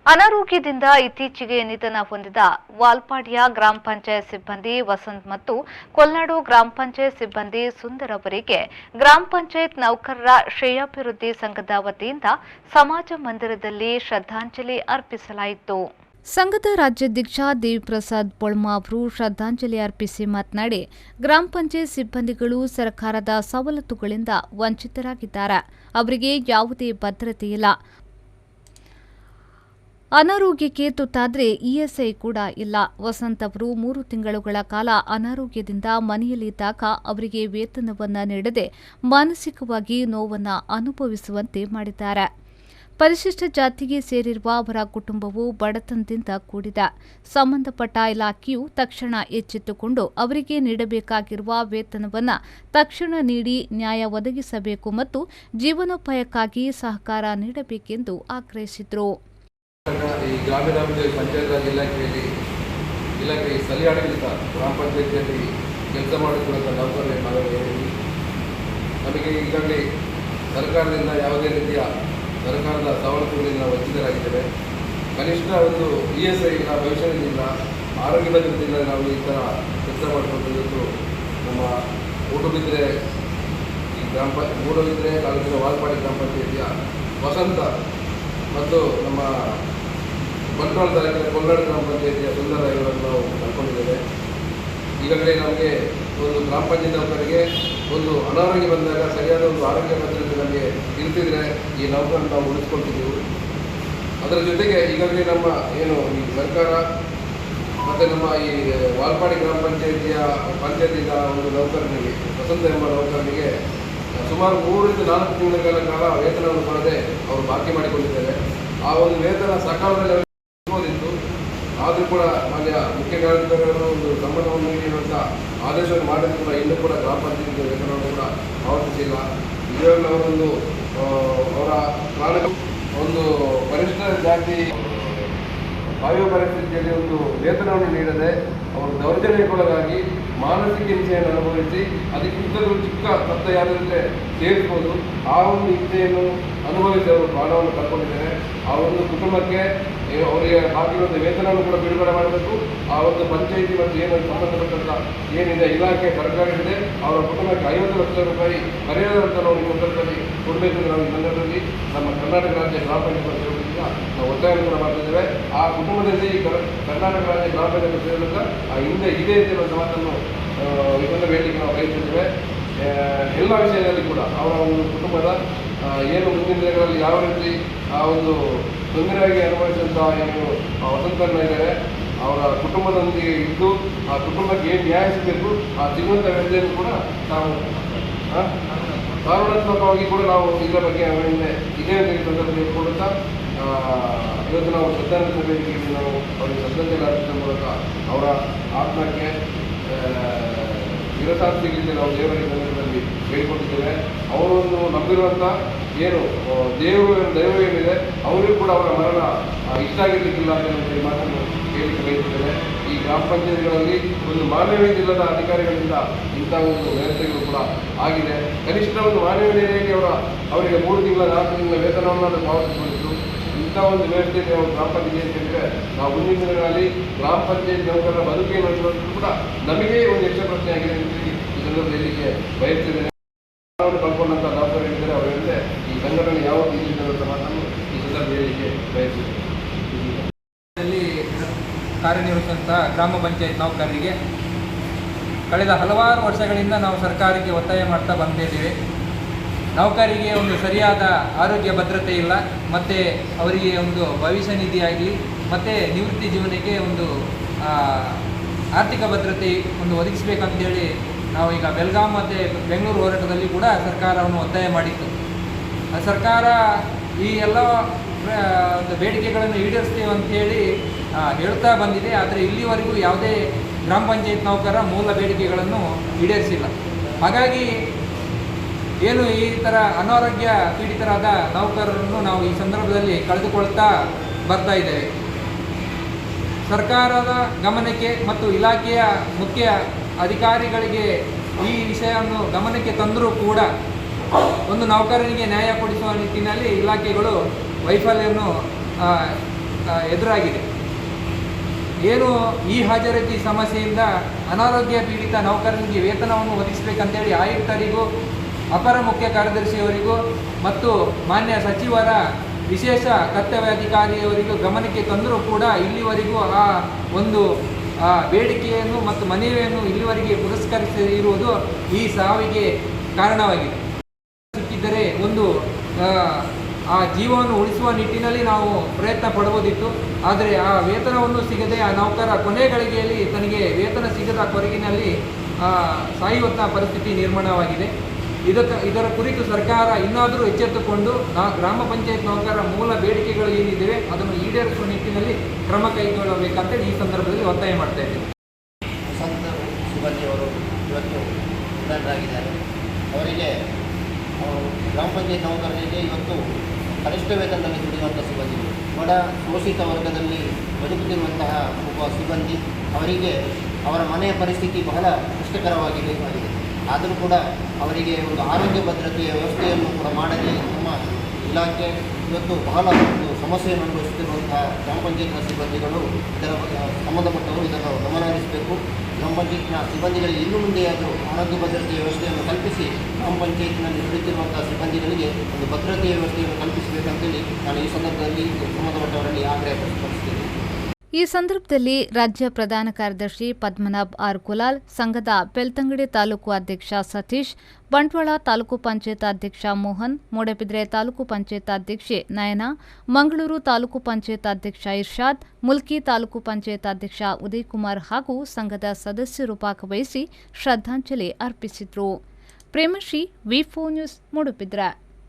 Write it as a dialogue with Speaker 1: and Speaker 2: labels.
Speaker 1: ಅನಾರೋಗ್ಯದಿಂದ ಇತ್ತೀಚೆಗೆ ನಿಧನ ಹೊಂದಿದ ವಾಲ್ಪಾಡಿಯ ಗ್ರಾಮ ಪಂಚಾಯತ್ ಸಿಬ್ಬಂದಿ ವಸಂತ್ ಮತ್ತು ಕೊಲ್ನಾಡು ಗ್ರಾಮ ಪಂಚಾಯತ್ ಸಿಬ್ಬಂದಿ ಸುಂದರ್ ಅವರಿಗೆ ಗ್ರಾಮ ಪಂಚಾಯತ್ ನೌಕರರ ಶ್ರೇಯೋಭಿವೃದ್ಧಿ ಸಂಘದ ವತಿಯಿಂದ ಸಮಾಜ ಮಂದಿರದಲ್ಲಿ ಶ್ರದ್ಧಾಂಜಲಿ ಅರ್ಪಿಸಲಾಯಿತು. ಸಂಘದ ರಾಜ್ಯಾಧ್ಯಕ್ಷ ದೇವಿಪ್ರಸಾದ್ ಪೊಳ್ಮಾ ಅವರು ಶ್ರದ್ಧಾಂಜಲಿ ಅರ್ಪಿಸಿ ಮಾತನಾಡಿ, ಗ್ರಾಮ ಪಂಚಾಯತ್ ಸಿಬ್ಬಂದಿಗಳು ಸರ್ಕಾರದ ಸವಲತ್ತುಗಳಿಂದ ವಂಚಿತರಾಗಿದ್ದಾರೆ. ಅವರಿಗೆ ಯಾವುದೇ ಭದ್ರತೆ ಇಲ್ಲ. ಅನಾರೋಗ್ಯಕ್ಕೆ ತುತ್ತಾದರೆ ಇಎಸ್ಐ ಕೂಡ ಇಲ್ಲ. ವಸಂತ್ ಅವರು 3 ತಿಂಗಳುಗಳ ಕಾಲ ಅನಾರೋಗ್ಯದಿಂದ ಮನೆಯಲ್ಲಿದ್ದಾಗ ಅವರಿಗೆ ವೇತನವನ್ನ ನೀಡದೆ ಮಾನಸಿಕವಾಗಿ ನೋವನ್ನು ಅನುಭವಿಸುವಂತೆ ಮಾಡಿದ್ದಾರೆ. ಪರಿಶಿಷ್ಟ ಜಾತಿಗೆ ಸೇರಿರುವ ಅವರ ಕುಟುಂಬವು ಬಡತನದಿಂದ ಕೂಡಿದೆ. ಸಂಬಂಧಪಟ್ಟ ಇಲಾಖೆಯು ತಕ್ಷಣ ಎಚ್ಚೆತ್ತುಕೊಂಡು ಅವರಿಗೆ ನೀಡಬೇಕಾಗಿರುವ ವೇತನವನ್ನು ತಕ್ಷಣ ನೀಡಿ ನ್ಯಾಯ ಒದಗಿಸಬೇಕು ಮತ್ತು ಜೀವನೋಪಾಯಕ್ಕಾಗಿ ಸಹಕಾರ ನೀಡಬೇಕೆಂದು ಆಗ್ರಹಿಸಿದರು.
Speaker 2: ಈ ಗ್ರಾಮೀಣಾಭಿವೃದ್ಧಿ ಪಂಚಾಯತ್ ರಾಜ್ ಇಲಾಖೆ ಸ್ಥಳೀಯ ಆಡಳಿತ ಗ್ರಾಮ ಪಂಚಾಯತಿಯಲ್ಲಿ ಕೆಲಸ ಮಾಡುತ್ತಿರುವಂಥ ನೌಕರರೇ ನಮಗೆ ಈಗಾಗಲೇ ಸರ್ಕಾರದಿಂದ ಯಾವುದೇ ರೀತಿಯ ಸರ್ಕಾರದ ಸವಲತ್ತುಗಳಿಂದ ವಂಚಿತರಾಗಿದ್ದೇವೆ. ಕನಿಷ್ಠ ಒಂದು ಇಎಸ್ಐ ಇಲ್ಲ, ಭವಿಷ್ಯದಿಂದ ಆರೋಗ್ಯ ಭದ್ರತೆಯಿಂದ ನಾವು ಈ ಥರ ಕೆಲಸ ಮಾಡಿಕೊಂಡು ಇವತ್ತು ನಮ್ಮ ಮೂಡುಬಿದ್ರೆ ತಾಲೂಕಿನ ವಾಲ್ಪಾಡಿ ಗ್ರಾಮ ಪಂಚಾಯತಿಯ ವಸಂತ ಮತ್ತು ನಮ್ಮ ಬಂಟ್ವಾಳ ತಾಲೂಕಿನ ಕೊಲ್ನಾಡು ಗ್ರಾಮ ಪಂಚಾಯತಿಯ ಸುಂದರ ಇವರನ್ನು ನಾವು ಕಳ್ಕೊಂಡಿದ್ದೇವೆ. ಈಗಾಗಲೇ ನಮಗೆ ಒಂದು ಗ್ರಾಮ ಪಂಚಾಯತ್ ನೌಕರಿಗೆ ಒಂದು ಅನಾರೋಗ್ಯ ಬಂದಾಗ ಸರಿಯಾದ ಒಂದು ಆರೋಗ್ಯ ಭದ್ರತೆ ನಮಗೆ ಇರ್ತಿದ್ರೆ ಈ ನೌಕರನ್ನು ನಾವು ಉಳಿಸ್ಕೊಳ್ತಿದ್ದೆವು. ಅದರ ಜೊತೆಗೆ ಈಗಾಗಲೇ ನಮ್ಮ ಏನು ಈ ಸರ್ಕಾರ ಮತ್ತು ನಮ್ಮ ಈ ವಾಲ್ಪಾಡಿ ಗ್ರಾಮ ಪಂಚಾಯತಿಯ ಒಂದು ನೌಕರನಿಗೆ ವಸಂತ ಎಂಬ ನೌಕರನಿಗೆ ಸುಮಾರು 3 ರಿಂದ 4 ತಿಂಗಳ ಕಾಲ ವೇತನವನ್ನು ಕೊಡದೆ ಅವರು ಬಾಕಿ ಮಾಡಿಕೊಂಡಿದ್ದಾರೆ. ಆ ಒಂದು ವೇತನ ಸಕಾಲದಲ್ಲಿ ಸಿಗೋದಿತ್ತು. ಆದರೂ ಕೂಡ ಮಾನ್ಯ ಮುಖ್ಯ ಕಾರ್ಯದರ್ಶಿಯವರು ಒಂದು ಸಂಬಳವನ್ನು ನೀಡುವಂಥ ಆದೇಶವನ್ನು ಮಾಡಿದ್ರು ಕೂಡ ಇನ್ನೂ ಕೂಡ ಗ್ರಾಮ ಪಂಚಾಯತ್ ವೇತನವನ್ನು ಕೂಡ ಪಾವತಿಸಿಲ್ಲ. ಇದರಲ್ಲಿ ಅವರೊಂದು ಅವರ ಒಂದು ಪರಿಷ್ಠ ಜಾತಿ ವಾಯು ಪರಿಸ್ಥಿತಿಯಲ್ಲಿ ಒಂದು ವೇತನವನ್ನು ನೀಡದೆ ಅವರು ದೌರ್ಜನ್ಯಕ್ಕೊಳಗಾಗಿ ಮಾನಸಿಕ ಹಿಂಸೆಯನ್ನು ಅನುಭವಿಸಿ ಅದಕ್ಕಿಂತಲೂ ಚಿಕ್ಕ ತತ್ತ ಯಾರಿದ್ರೆ ಸೇರಿಸ್ಬೋದು ಆ ಒಂದು ಹಿಂಸೆಯನ್ನು ಅನುಭವಿಸಿ ಅವರು ಪ್ರಾಣವನ್ನು ಕಳ್ಕೊಂಡಿದ್ದಾರೆ. ಆ ಒಂದು ಕುಟುಂಬಕ್ಕೆ ಅವರಿಗೆ ಬಾಕಿರುವಂಥ ವೇತನವನ್ನು ಕೂಡ ಬಿಡುಗಡೆ ಮಾಡಬೇಕು. ಆ ಒಂದು ಪಂಚಾಯಿತಿ ಮತ್ತು ಏನು ಸಂಬಂಧಪಟ್ಟಂಥ ಏನಿದೆ ಇಲಾಖೆ ಸರ್ಕಾರವಿದೆ ಅವರ ಕುಟುಂಬಕ್ಕೆ 50 ಲಕ್ಷ ರೂಪಾಯಿ ಪರಿಹಾರವನ್ನು ನಾವು ಸಂದರ್ಭದಲ್ಲಿ ಕೊಡಬೇಕು. ನಾವು ಈ ಸಂದರ್ಭದಲ್ಲಿ ನಮ್ಮ ಕರ್ನಾಟಕ ರಾಜ್ಯ ಗ್ರಾಮ ಪಂಚಾಯತ್ ವತಿಯಿಂದ ನಾವು ಒತ್ತಾಯವನ್ನು ಕೂಡ ಮಾಡ್ತಿದ್ದೇವೆ. ಆ ಕುಟುಂಬದಲ್ಲಿ ಕರ್ನಾಟಕ ರಾಜ್ಯ ಗ್ರಾಮ ಪಂಚಾಯತ್ ಸೇರಿದ ಹಿಂದೆ ಇದೆ ಅಂತ ಮಾತನ್ನು ಇದನ್ನು ವೇದಿಕೆ ನಾವು ಬಯಸುತ್ತೇವೆ. ಎಲ್ಲ ವಿಷಯದಲ್ಲಿ ಕೂಡ ಅವರ ಒಂದು ಕುಟುಂಬದ ಏನು ಮುಂದಿನ ದಿನಗಳಲ್ಲಿ ಯಾವ ರೀತಿ ಆ ಒಂದು ತೊಂದರೆಯಾಗಿ ಅನುಭವಿಸಿದಂಥ ಏನು ವಸಂತರನ್ನ ಇದ್ದಾರೆ ಅವರ ಕುಟುಂಬದೊಂದಿಗೆ ಇದ್ದು ಆ ಕುಟುಂಬಕ್ಕೆ ಏನು ನ್ಯಾಯ ಸಿಗಬೇಕು ಆ ಸಿಗುವಂಥ ವ್ಯವಸ್ಥೆಯನ್ನು ಕೂಡ ನಾವು ಕಾನೂನಾತ್ಮಕವಾಗಿ ಕೂಡ ನಾವು ಇದರ ಬಗ್ಗೆ ಅವರಿಂದ ಇದೇ ಸಂದರ್ಭದಲ್ಲಿ ಕೊಡುತ್ತಾ ಇವತ್ತು ನಾವು ಶ್ರದ್ಧಾಂಜಲಿ ವೇದಿಕೆಯಲ್ಲಿ ನಾವು ಅವರಿಗೆ ಶ್ರದ್ಧಾಂಜಲಿ ಅರ್ಪಿಸುವ ಮೂಲಕ ಅವರ ಆತ್ಮಕ್ಕೆ ವಿರಸಾರ್ಥಿಗಳಿಗೆ ನಾವು ದೇವರ ಸಂದರ್ಭದಲ್ಲಿ ಹೇಳಿಕೊಟ್ಟಿದ್ದೇವೆ. ಅವರನ್ನು ನಂಬಿರುವಂಥ ಏನು ದೈವ ಏನಿದೆ ಅವರಿಗೂ ಕೂಡ ಅವರ ಮರಣ ಇಷ್ಟ ಆಗಿರಲಿಕ್ಕಿಲ್ಲ ಅಂತ ಈ ಮಾತನ್ನು ಹೇಳಿಕೆ ಬಯಸುತ್ತೇವೆ. ಈ ಗ್ರಾಮ ಪಂಚಾಯತ್ಗಳಲ್ಲಿ ಒಂದು ಮಾನವೀಯದಿಲ್ಲದ ಅಧಿಕಾರಿಗಳಿಂದ ಇಂಥ ಒಂದು ವ್ಯವಸ್ಥೆಗಳು ಕೂಡ ಆಗಿದೆ. ಕನಿಷ್ಠ ಒಂದು ಮಾನವೀಯತೆಯಾಗಿ ಅವರಿಗೆ 3 ತಿಂಗಳ 4 ತಿಂಗಳ ವೇತನವನ್ನು ಪಾವತಿಸಬೇಕು. ಇಂಥ ಒಂದು ವ್ಯವಸ್ಥೆಯಲ್ಲಿ ಅವರು ಗ್ರಾಮ ಪಂಚಾಯತ್ ಅಂದರೆ ನಾವು ಮುಂದಿನ ದಿನಗಳಲ್ಲಿ ಗ್ರಾಮ ಪಂಚಾಯತ್ ನೌಕರರ ಬದುಕೇನು ಅನ್ನೋದು ಕೂಡ ನಮಗೆ ಒಂದು ಯಕ್ಷ ಪ್ರಶ್ನೆ ಆಗಿದೆ ಅಂತ ಈ ಸಂದರ್ಭದಲ್ಲಿ ಹೇಳಲಿಕ್ಕೆ ಬಯಸ್ತೇನೆ. ಕಳ್ಕೊಂಡಂಥ ನೌಕರರಿದ್ದರೆ ಅವರಿಂದ ಈ ಸಂಘಟನೆ ಯಾವ ರೀತಿ ಮಾತನ್ನು ಈ ಸಂದರ್ಭದಲ್ಲಿ ಹೇಳಲಿಕ್ಕೆ ಬಯಸ್ತೇನೆ.
Speaker 3: ಕಾರ್ಯನಿರ್ವಹಿಸಿದಂಥ ಗ್ರಾಮ ಪಂಚಾಯತ್ ನೌಕರರಿಗೆ ಕಳೆದ ಹಲವಾರು ವರ್ಷಗಳಿಂದ ನಾವು ಸರ್ಕಾರಕ್ಕೆ ಒತ್ತಾಯ ಮಾಡ್ತಾ ಬಂದಿದ್ದೇವೆ. ನೌಕರಿಗೆ ಒಂದು ಸರಿಯಾದ ಆರೋಗ್ಯ ಭದ್ರತೆ ಇಲ್ಲ, ಮತ್ತು ಅವರಿಗೆ ಒಂದು ಭವಿಷ್ಯ ನಿಧಿಯಾಗಲಿ ಮತ್ತು ನಿವೃತ್ತಿ ಜೀವನಕ್ಕೆ ಒಂದು ಆರ್ಥಿಕ ಭದ್ರತೆ ಒಂದು ಒದಗಿಸಬೇಕಂತೇಳಿ ನಾವು ಈಗ ಬೆಳಗಾಂ ಮತ್ತು ಬೆಂಗಳೂರು ಹೋರಾಟದಲ್ಲಿ ಕೂಡ ಸರ್ಕಾರವನ್ನು ಒತ್ತಾಯ ಮಾಡಿತ್ತು. ಸರ್ಕಾರ ಈ ಎಲ್ಲ ಒಂದು ಬೇಡಿಕೆಗಳನ್ನು ಈಡೇರಿಸ್ತೀವಿ ಅಂಥೇಳಿ ಹೇಳ್ತಾ ಬಂದಿದೆ. ಆದರೆ ಇಲ್ಲಿವರೆಗೂ ಯಾವುದೇ ಗ್ರಾಮ ಪಂಚಾಯತ್ ನೌಕರ ಮೂಲ ಬೇಡಿಕೆಗಳನ್ನು ಈಡೇರಿಸಿಲ್ಲ. ಹಾಗಾಗಿ ಏನು ಈ ಥರ ಅನಾರೋಗ್ಯ ಪೀಡಿತರಾದ ನೌಕರರನ್ನು ನಾವು ಈ ಸಂದರ್ಭದಲ್ಲಿ ಕಳೆದುಕೊಳ್ತಾ ಬರ್ತಾ ಇದ್ದೇವೆ. ಸರ್ಕಾರದ ಗಮನಕ್ಕೆ ಮತ್ತು ಇಲಾಖೆಯ ಮುಖ್ಯ ಅಧಿಕಾರಿಗಳಿಗೆ ಈ ವಿಷಯವನ್ನು ಗಮನಕ್ಕೆ ತಂದರೂ ಕೂಡ ಒಂದು ನೌಕರನಿಗೆ ನ್ಯಾಯ ಕೊಡಿಸುವ ನಿಟ್ಟಿನಲ್ಲಿ ಇಲಾಖೆಗಳು ವೈಫಲ್ಯವನ್ನು ಎದುರಾಗಿದೆ. ಏನು ಈ ಹಾಜರಾತಿ ಸಮಸ್ಯೆಯಿಂದ ಅನಾರೋಗ್ಯ ಪೀಡಿತ ನೌಕರನಿಗೆ ವೇತನವನ್ನು ಒದಗಿಸಬೇಕಂತೇಳಿ ಆಯುಕ್ತರಿಗೂ ಅಪರ ಮುಖ್ಯ ಕಾರ್ಯದರ್ಶಿಯವರಿಗೂ ಮತ್ತು ಮಾನ್ಯ ಸಚಿವರ ವಿಶೇಷ ಕರ್ತವ್ಯಾಧಿಕಾರಿಯವರಿಗೂ ಗಮನಕ್ಕೆ ತಂದರೂ ಕೂಡ ಇಲ್ಲಿವರೆಗೂ ಆ ಒಂದು ಬೇಡಿಕೆಯನ್ನು ಮತ್ತು ಮನವಿಯನ್ನು ಇಲ್ಲಿವರೆಗೆ ಪುರಸ್ಕರಿಸಿರುವುದು ಈ ಸಾವಿಗೆ ಕಾರಣವಾಗಿದೆ. ಸಿಕ್ಕಿದ್ದರೆ ಒಂದು ಆ ಜೀವವನ್ನು ಉಳಿಸುವ ನಿಟ್ಟಿನಲ್ಲಿ ನಾವು ಪ್ರಯತ್ನ ಪಡಬಹುದಿತ್ತು. ಆದರೆ ಆ ವೇತನವನ್ನು ಸಿಗದೆ ಆ ನೌಕರ ಕೊನೆ ಗಳಿಗೆಯಲ್ಲಿ ತನಗೆ ವೇತನ ಸಿಗದ ಕೊರಗಿನಲ್ಲಿ ಸಾಯುವಂಥ ಪರಿಸ್ಥಿತಿ ನಿರ್ಮಾಣವಾಗಿದೆ. ಇದರ ಕುರಿತು ಸರ್ಕಾರ ಇನ್ನಾದರೂ ಎಚ್ಚೆತ್ತುಕೊಂಡು ಗ್ರಾಮ ಪಂಚಾಯತ್ ನೌಕರರ ಮೂಲ ಬೇಡಿಕೆಗಳು ಏನಿವೆ ಅದನ್ನು ಈಡೇರಿಸುವ ನಿಟ್ಟಿನಲ್ಲಿ ಕ್ರಮ ಕೈಗೊಳ್ಳಬೇಕಂತೇಳಿ ಈ ಸಂದರ್ಭದಲ್ಲಿ ಒತ್ತಾಯ ಮಾಡ್ತಾ ಇದ್ದೇವೆ.
Speaker 4: ವಸಂತ ಸಿಬ್ಬಂದಿಯವರು ಇವತ್ತು ನಿಧನರಾಗಿದ್ದಾರೆ. ಅವರಿಗೆ ಗ್ರಾಮ ಪಂಚಾಯತ್ ನೌಕರರಿಗೆ ಇವತ್ತು ಕನಿಷ್ಠ ವೇತನದಲ್ಲಿ ದುಡಿಯುವಂಥ ಸಿಬ್ಬಂದಿಗಳು, ಬಡ ಶೋಷಿತ ವರ್ಗದಲ್ಲಿ ಬದುಕುತ್ತಿರುವಂತಹ ಒಬ್ಬ ಸಿಬ್ಬಂದಿ, ಅವರಿಗೆ ಅವರ ಮನೆಯ ಪರಿಸ್ಥಿತಿ ಬಹಳ ಕಷ್ಟಕರವಾಗಿದೆ. ಆದರೂ ಕೂಡ ಅವರಿಗೆ ಒಂದು ಆರೋಗ್ಯ ಭದ್ರತೆಯ ವ್ಯವಸ್ಥೆಯನ್ನು ಕೂಡ ಮಾಡದೆ ನಮ್ಮ ಇಲಾಖೆ ಇವತ್ತು ಬಹಳ ಒಂದು ಸಮಸ್ಯೆಯನ್ನು ಅನುಭವಿಸುತ್ತಿರುವಂತಹ ಗ್ರಾಮ ಪಂಚಾಯತ್ನ ಸಿಬ್ಬಂದಿಗಳು ಇದರ ಸಂಬಂಧಪಟ್ಟವರು ಇದನ್ನು ಗಮನ ಹರಿಸಬೇಕು. ಗ್ರಾಮ ಪಂಚಾಯತ್ನ ಸಿಬ್ಬಂದಿಗಳಿಗೆ ಇನ್ನು ಮುಂದೆಯಾದರೂ ಆರೋಗ್ಯ ಭದ್ರತೆಯ ವ್ಯವಸ್ಥೆಯನ್ನು ಕಲ್ಪಿಸಿ ಗ್ರಾಮ ಪಂಚಾಯತ್ನಲ್ಲಿ ದುಡಿಯುತ್ತಿರುವಂತಹ ಸಿಬ್ಬಂದಿಗಳಿಗೆ ಒಂದು ಭದ್ರತೆಯ ವ್ಯವಸ್ಥೆಯನ್ನು ಕಲ್ಪಿಸಬೇಕಂತೇಳಿ ನಾನು ಈ ಸಂದರ್ಭದಲ್ಲಿ ಸಂಬಂಧಪಟ್ಟವರಲ್ಲಿ ಆಗ್ರಹಪಡಿಸುತ್ತೇನೆ.
Speaker 1: ಈ ಸಂದರ್ಭದಲ್ಲಿ ರಾಜ್ಯ ಪ್ರಧಾನ ಕಾರ್ಯದರ್ಶಿ ಪದ್ಮನಾಭ್ ಆರ್ ಕುಲಾಲ್, ಸಂಘದ ಬೆಳ್ತಂಗಡಿ ತಾಲೂಕು ಅಧ್ಯಕ್ಷ ಸತೀಶ್, ಬಂಟ್ವಾಳ ತಾಲೂಕು ಪಂಚಾಯತ್ ಅಧ್ಯಕ್ಷ ಮೋಹನ್, ಮೂಡಬಿದ್ರೆ ತಾಲೂಕು ಪಂಚಾಯತ್ ಅಧ್ಯಕ್ಷೆ ನಯನ, ಮಂಗಳೂರು ತಾಲೂಕು ಪಂಚಾಯತ್ ಅಧ್ಯಕ್ಷ ಇರ್ಷಾದ್, ಮುಲ್ಕಿ ತಾಲೂಕು ಪಂಚಾಯತ್ ಅಧ್ಯಕ್ಷ ಉದಯ್ ಕುಮಾರ್ ಹಾಗೂ ಸಂಘದ ಸದಸ್ಯರು ಭಾಗವಹಿಸಿ ಶ್ರದ್ಧಾಂಜಲಿ ಅರ್ಪಿಸಿದರು. ಪ್ರೇಮಶ್ರೀ, ವಿ4 ನ್ಯೂಸ್, ಮೂಡಬಿದ್ರೆ.